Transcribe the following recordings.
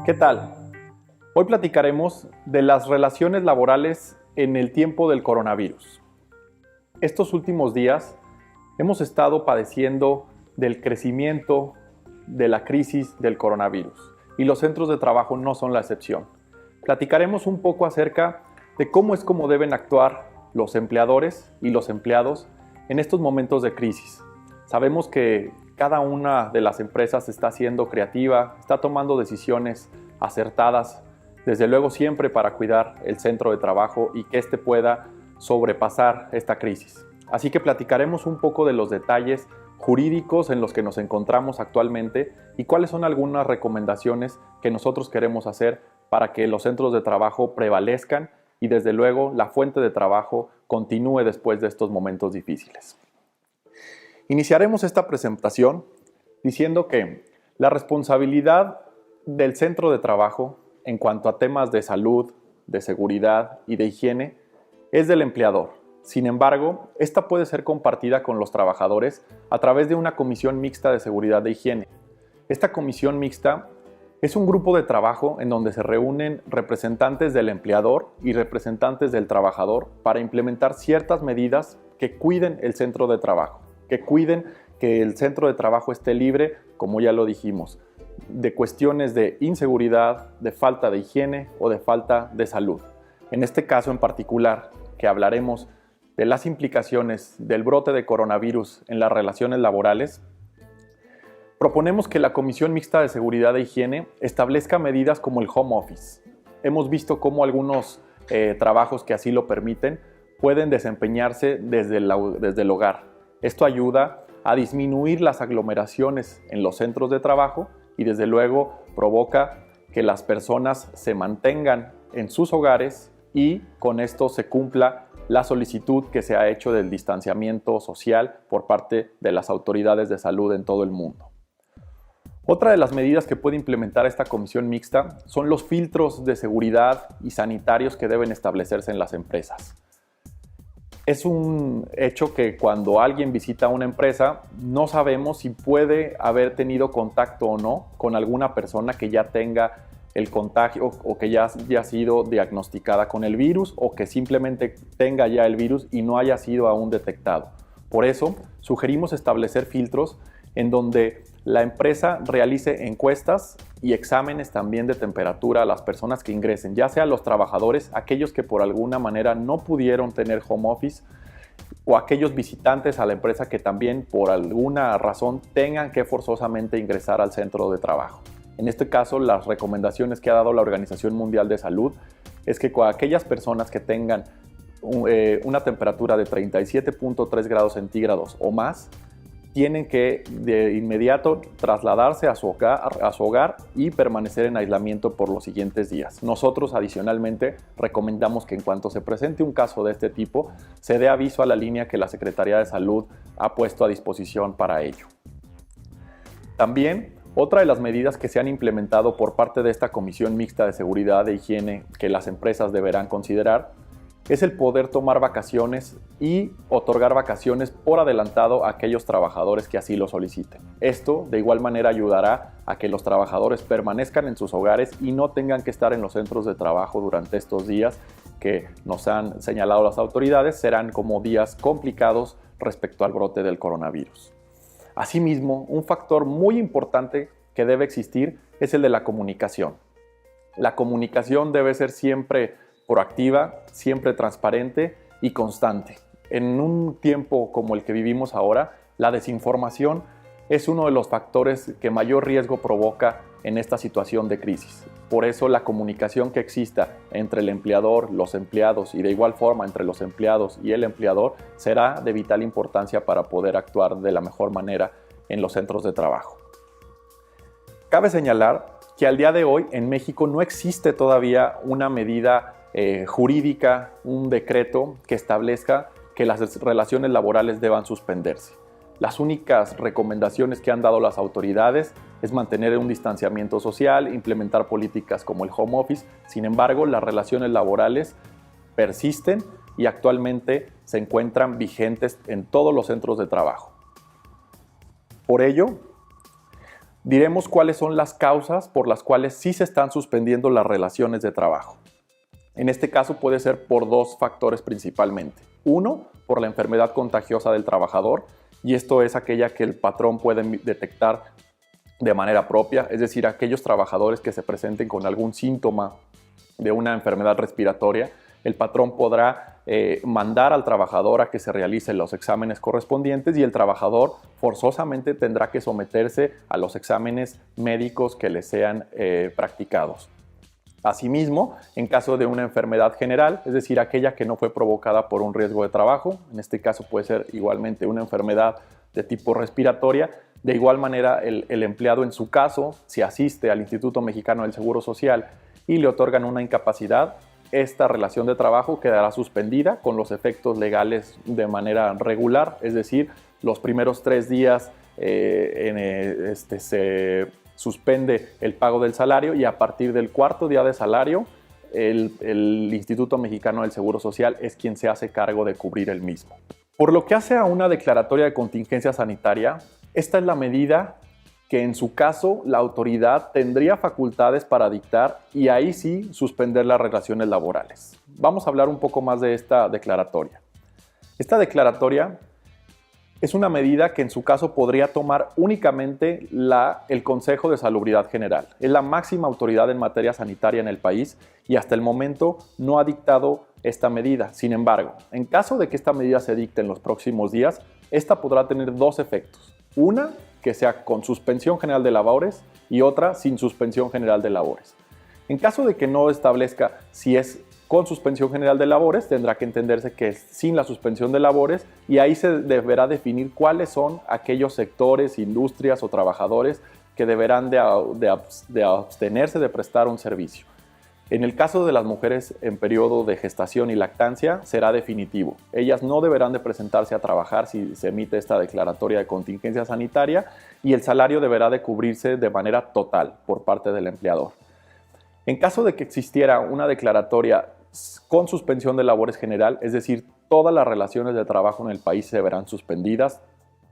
¿Qué tal? Hoy platicaremos de las relaciones laborales en el tiempo del coronavirus. Estos últimos días hemos estado padeciendo del crecimiento de la crisis del coronavirus y los centros de trabajo no son la excepción. Platicaremos un poco acerca de cómo deben actuar los empleadores y los empleados en estos momentos de crisis. Sabemos que cada una de las empresas está siendo creativa, está tomando decisiones acertadas, desde luego siempre para cuidar el centro de trabajo y que éste pueda sobrepasar esta crisis. Así que platicaremos un poco de los detalles jurídicos en los que nos encontramos actualmente y cuáles son algunas recomendaciones que nosotros queremos hacer para que los centros de trabajo prevalezcan y desde luego la fuente de trabajo continúe después de estos momentos difíciles. Iniciaremos esta presentación diciendo que la responsabilidad del centro de trabajo en cuanto a temas de salud, de seguridad y de higiene es del empleador. Sin embargo, esta puede ser compartida con los trabajadores a través de una comisión mixta de seguridad e higiene. Esta comisión mixta es un grupo de trabajo en donde se reúnen representantes del empleador y representantes del trabajador para implementar ciertas medidas que cuiden el centro de trabajo, que cuiden que el centro de trabajo esté libre, como ya lo dijimos, de cuestiones de inseguridad, de falta de higiene o de falta de salud. En este caso en particular, que hablaremos de las implicaciones del brote de coronavirus en las relaciones laborales, proponemos que la Comisión Mixta de Seguridad e Higiene establezca medidas como el home office. Hemos visto cómo algunos trabajos que así lo permiten pueden desempeñarse desde el hogar. Esto ayuda a disminuir las aglomeraciones en los centros de trabajo y desde luego provoca que las personas se mantengan en sus hogares y con esto se cumpla la solicitud que se ha hecho del distanciamiento social por parte de las autoridades de salud en todo el mundo. Otra de las medidas que puede implementar esta comisión mixta son los filtros de seguridad y sanitarios que deben establecerse en las empresas. Es un hecho que cuando alguien visita una empresa no sabemos si puede haber tenido contacto o no con alguna persona que ya tenga el contagio o que ya haya sido diagnosticada con el virus o que simplemente tenga ya el virus y no haya sido aún detectado. Por eso sugerimos establecer filtros en donde la empresa realice encuestas y exámenes también de temperatura a las personas que ingresen, ya sea los trabajadores, aquellos que por alguna manera no pudieron tener home office o aquellos visitantes a la empresa que también por alguna razón tengan que forzosamente ingresar al centro de trabajo. En este caso, las recomendaciones que ha dado la Organización Mundial de Salud es que con aquellas personas que tengan una temperatura de 37.3 grados centígrados o más, tienen que de inmediato trasladarse a su hogar y permanecer en aislamiento por los siguientes días. Nosotros adicionalmente recomendamos que en cuanto se presente un caso de este tipo, se dé aviso a la línea que la Secretaría de Salud ha puesto a disposición para ello. También, otra de las medidas que se han implementado por parte de esta Comisión Mixta de Seguridad e Higiene que las empresas deberán considerar es el poder tomar vacaciones y otorgar vacaciones por adelantado a aquellos trabajadores que así lo soliciten. Esto de igual manera ayudará a que los trabajadores permanezcan en sus hogares y no tengan que estar en los centros de trabajo durante estos días que nos han señalado las autoridades serán como días complicados respecto al brote del coronavirus. Asimismo, un factor muy importante que debe existir es el de la comunicación. La comunicación debe ser siempre proactiva, siempre transparente y constante. En un tiempo como el que vivimos ahora, la desinformación es uno de los factores que mayor riesgo provoca en esta situación de crisis. Por eso la comunicación que exista entre el empleador, los empleados y de igual forma entre los empleados y el empleador será de vital importancia para poder actuar de la mejor manera en los centros de trabajo. Cabe señalar que al día de hoy en México no existe todavía una medida jurídica, un decreto que establezca que las relaciones laborales deban suspenderse. Las únicas recomendaciones que han dado las autoridades es mantener un distanciamiento social, implementar políticas como el home office. Sin embargo, las relaciones laborales persisten y actualmente se encuentran vigentes en todos los centros de trabajo. Por ello, diremos cuáles son las causas por las cuales sí se están suspendiendo las relaciones de trabajo. En este caso puede ser por dos factores principalmente. Uno, por la enfermedad contagiosa del trabajador, y esto es aquella que el patrón puede detectar de manera propia, es decir, aquellos trabajadores que se presenten con algún síntoma de una enfermedad respiratoria, el patrón podrá mandar al trabajador a que se realicen los exámenes correspondientes y el trabajador forzosamente tendrá que someterse a los exámenes médicos que le sean practicados. Asimismo, en caso de una enfermedad general, es decir, aquella que no fue provocada por un riesgo de trabajo, en este caso puede ser igualmente una enfermedad de tipo respiratoria, de igual manera el empleado en su caso, si asiste al Instituto Mexicano del Seguro Social y le otorgan una incapacidad, esta relación de trabajo quedará suspendida con los efectos legales de manera regular, es decir, los primeros 3 días se suspende el pago del salario y a partir del 4.º día de salario el Instituto Mexicano del Seguro Social es quien se hace cargo de cubrir el mismo. Por lo que hace a una declaratoria de contingencia sanitaria, esta es la medida que en su caso la autoridad tendría facultades para dictar y ahí sí suspender las relaciones laborales. Vamos a hablar un poco más de esta declaratoria. Esta declaratoria es una medida que en su caso podría tomar únicamente el Consejo de Salubridad General. Es la máxima autoridad en materia sanitaria en el país y hasta el momento no ha dictado esta medida. Sin embargo, en caso de que esta medida se dicte en los próximos días, esta podrá tener dos efectos. Una, que sea con suspensión general de labores y otra sin suspensión general de labores. En caso de que no establezca si es con suspensión general de labores, tendrá que entenderse que es sin la suspensión de labores y ahí se deberá definir cuáles son aquellos sectores, industrias o trabajadores que deberán de abstenerse de prestar un servicio. En el caso de las mujeres en periodo de gestación y lactancia será definitivo. Ellas no deberán de presentarse a trabajar si se emite esta declaratoria de contingencia sanitaria y el salario deberá de cubrirse de manera total por parte del empleador. En caso de que existiera una declaratoria con suspensión de labores general, es decir, todas las relaciones de trabajo en el país se verán suspendidas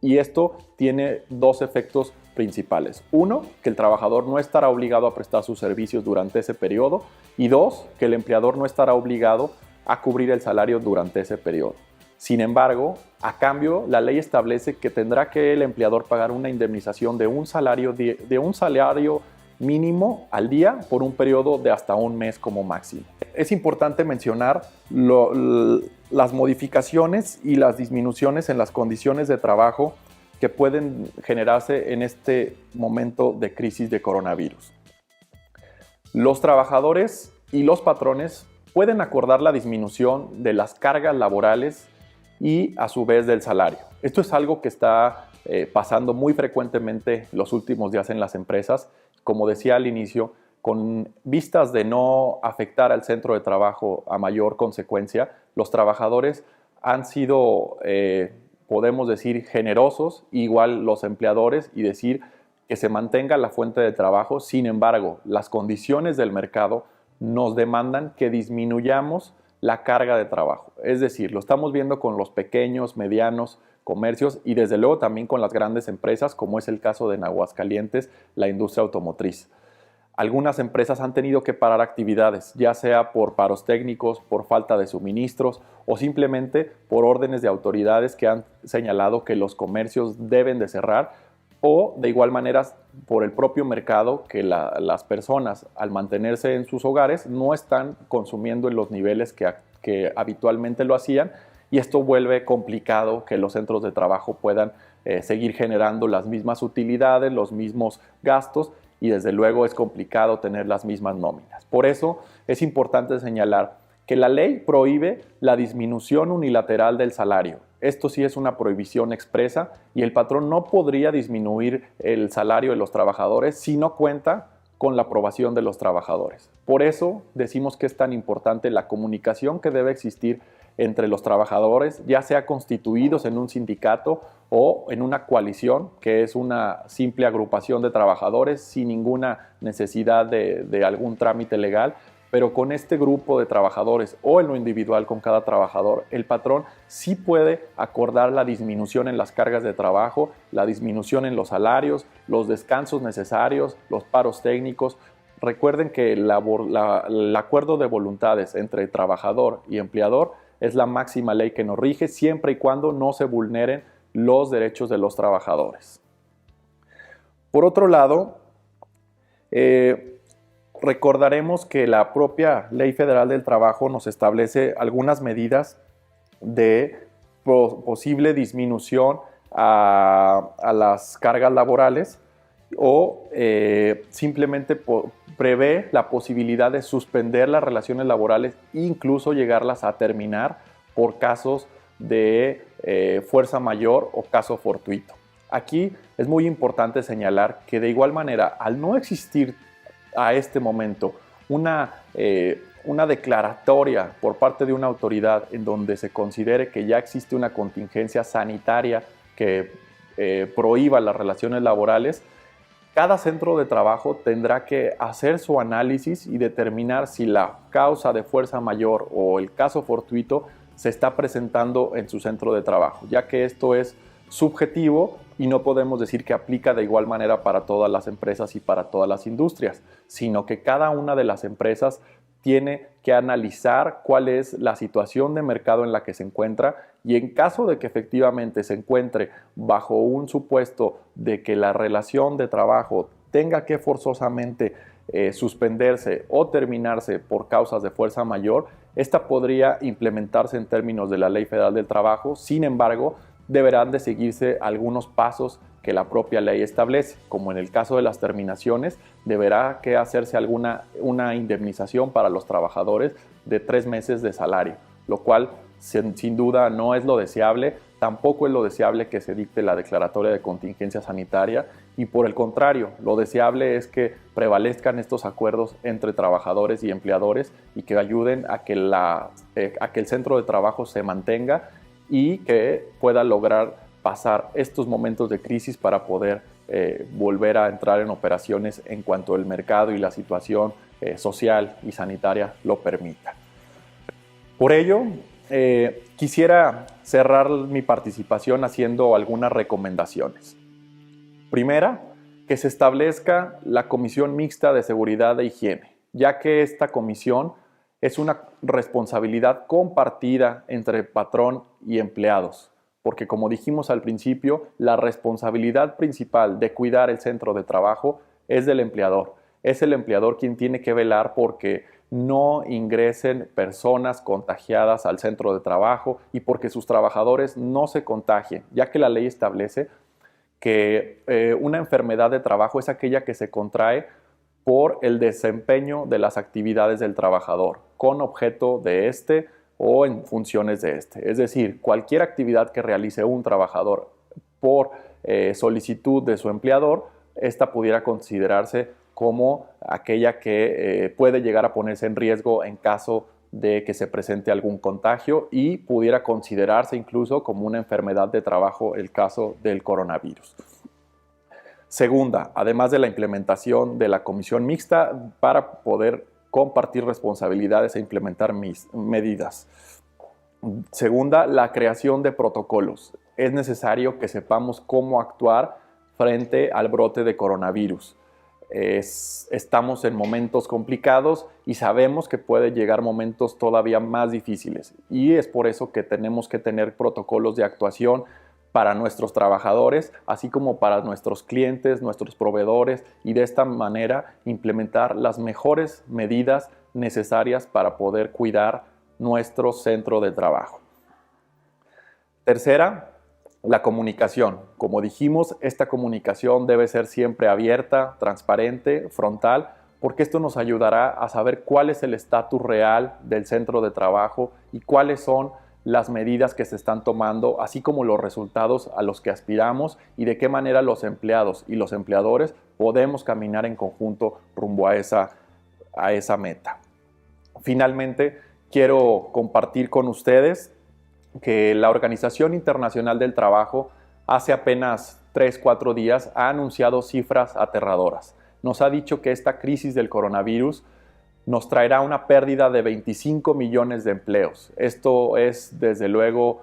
y esto tiene dos efectos principales. Uno, que el trabajador no estará obligado a prestar sus servicios durante ese periodo y dos, que el empleador no estará obligado a cubrir el salario durante ese periodo. Sin embargo, a cambio, la ley establece que tendrá que el empleador pagar una indemnización de un salario mínimo al día por un periodo de hasta un mes como máximo. Es importante mencionar las modificaciones y las disminuciones en las condiciones de trabajo que pueden generarse en este momento de crisis de coronavirus. Los trabajadores y los patrones pueden acordar la disminución de las cargas laborales y a su vez del salario. Esto es algo que está pasando muy frecuentemente los últimos días en las empresas. Como decía al inicio, con vistas de no afectar al centro de trabajo a mayor consecuencia, los trabajadores han sido, podemos decir, generosos, igual los empleadores, y decir que se mantenga la fuente de trabajo. Sin embargo, las condiciones del mercado nos demandan que disminuyamos la carga de trabajo. Es decir, lo estamos viendo con los pequeños, medianos comercios y desde luego también con las grandes empresas, como es el caso de en Aguascalientes, la industria automotriz. Algunas empresas han tenido que parar actividades, ya sea por paros técnicos, por falta de suministros o simplemente por órdenes de autoridades que han señalado que los comercios deben de cerrar o de igual manera por el propio mercado que las personas al mantenerse en sus hogares no están consumiendo en los niveles que habitualmente lo hacían y esto vuelve complicado que los centros de trabajo puedan seguir generando las mismas utilidades, los mismos gastos y desde luego es complicado tener las mismas nóminas. Por eso es importante señalar que la ley prohíbe la disminución unilateral del salario. Esto sí es una prohibición expresa y el patrón no podría disminuir el salario de los trabajadores si no cuenta con la aprobación de los trabajadores. Por eso decimos que es tan importante la comunicación que debe existir entre los trabajadores, ya sea constituidos en un sindicato o en una coalición, que es una simple agrupación de trabajadores sin ninguna necesidad de algún trámite legal, pero con este grupo de trabajadores o en lo individual con cada trabajador, el patrón sí puede acordar la disminución en las cargas de trabajo, la disminución en los salarios, los descansos necesarios, los paros técnicos. Recuerden que el acuerdo de voluntades entre trabajador y empleador es la máxima ley que nos rige siempre y cuando no se vulneren los derechos de los trabajadores. Por otro lado, recordaremos que la propia Ley Federal del Trabajo nos establece algunas medidas de posible disminución a las cargas laborales o simplemente prevé la posibilidad de suspender las relaciones laborales e incluso llegarlas a terminar por casos de fuerza mayor o caso fortuito. Aquí es muy importante señalar que de igual manera, al no existir a este momento una declaratoria por parte de una autoridad en donde se considere que ya existe una contingencia sanitaria que prohíba las relaciones laborales, cada centro de trabajo tendrá que hacer su análisis y determinar si la causa de fuerza mayor o el caso fortuito se está presentando en su centro de trabajo, ya que esto es subjetivo y no podemos decir que aplica de igual manera para todas las empresas y para todas las industrias, sino que cada una de las empresas tiene que analizar cuál es la situación de mercado en la que se encuentra y en caso de que efectivamente se encuentre bajo un supuesto de que la relación de trabajo tenga que forzosamente suspenderse o terminarse por causas de fuerza mayor, esta podría implementarse en términos de la Ley Federal del Trabajo. Sin embargo, deberán de seguirse algunos pasos que la propia ley establece, como en el caso de las terminaciones, deberá que hacerse una indemnización para los trabajadores de 3 meses de salario, lo cual sin duda no es lo deseable, tampoco es lo deseable que se dicte la declaratoria de contingencia sanitaria y por el contrario, lo deseable es que prevalezcan estos acuerdos entre trabajadores y empleadores y que ayuden a que el centro de trabajo se mantenga y que pueda lograr pasar estos momentos de crisis para poder volver a entrar en operaciones en cuanto el mercado y la situación social y sanitaria lo permita. Por ello, quisiera cerrar mi participación haciendo algunas recomendaciones. Primera, que se establezca la Comisión Mixta de Seguridad e Higiene, ya que esta comisión es una responsabilidad compartida entre patrón y empleados, porque como dijimos al principio, la responsabilidad principal de cuidar el centro de trabajo es del empleador. Es el empleador quien tiene que velar porque no ingresen personas contagiadas al centro de trabajo y porque sus trabajadores no se contagien, ya que la ley establece que una enfermedad de trabajo es aquella que se contrae por el desempeño de las actividades del trabajador, con objeto de este o en funciones de este. Es decir, cualquier actividad que realice un trabajador por solicitud de su empleador, esta pudiera considerarse como aquella que puede llegar a ponerse en riesgo en caso de que se presente algún contagio y pudiera considerarse incluso como una enfermedad de trabajo el caso del coronavirus. Segunda, además de la implementación de la comisión mixta para poder compartir responsabilidades e implementar medidas. Segunda, la creación de protocolos. Es necesario que sepamos cómo actuar frente al brote de coronavirus. Estamos en momentos complicados y sabemos que puede llegar momentos todavía más difíciles y es por eso que tenemos que tener protocolos de actuación para nuestros trabajadores, así como para nuestros clientes, nuestros proveedores y de esta manera implementar las mejores medidas necesarias para poder cuidar nuestro centro de trabajo. Tercera, la comunicación. Como dijimos, esta comunicación debe ser siempre abierta, transparente, frontal, porque esto nos ayudará a saber cuál es el estatus real del centro de trabajo y cuáles son las medidas que se están tomando, así como los resultados a los que aspiramos y de qué manera los empleados y los empleadores podemos caminar en conjunto rumbo a esa meta. Finalmente, quiero compartir con ustedes que la Organización Internacional del Trabajo hace apenas 3-4 días ha anunciado cifras aterradoras. Nos ha dicho que esta crisis del coronavirus nos traerá una pérdida de 25 millones de empleos. Esto es, desde luego,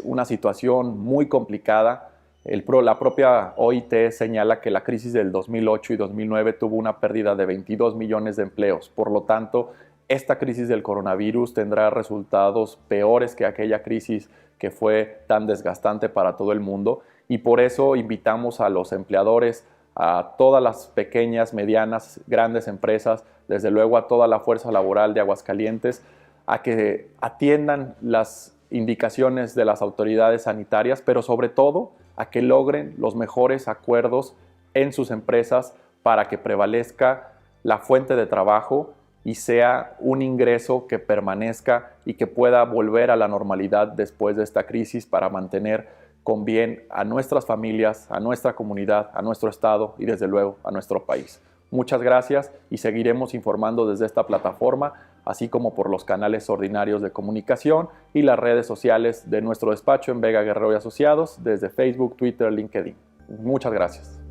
una situación muy complicada. La propia OIT señala que la crisis del 2008 y 2009 tuvo una pérdida de 22 millones de empleos. Por lo tanto, esta crisis del coronavirus tendrá resultados peores que aquella crisis que fue tan desgastante para todo el mundo, y por eso invitamos a los empleadores, a todas las pequeñas, medianas, grandes empresas, desde luego a toda la fuerza laboral de Aguascalientes, a que atiendan las indicaciones de las autoridades sanitarias, pero sobre todo a que logren los mejores acuerdos en sus empresas para que prevalezca la fuente de trabajo y sea un ingreso que permanezca y que pueda volver a la normalidad después de esta crisis, para mantener con bien a nuestras familias, a nuestra comunidad, a nuestro estado y desde luego a nuestro país. Muchas gracias, y seguiremos informando desde esta plataforma, así como por los canales ordinarios de comunicación y las redes sociales de nuestro despacho en Vega Guerrero y Asociados, desde Facebook, Twitter, LinkedIn. Muchas gracias.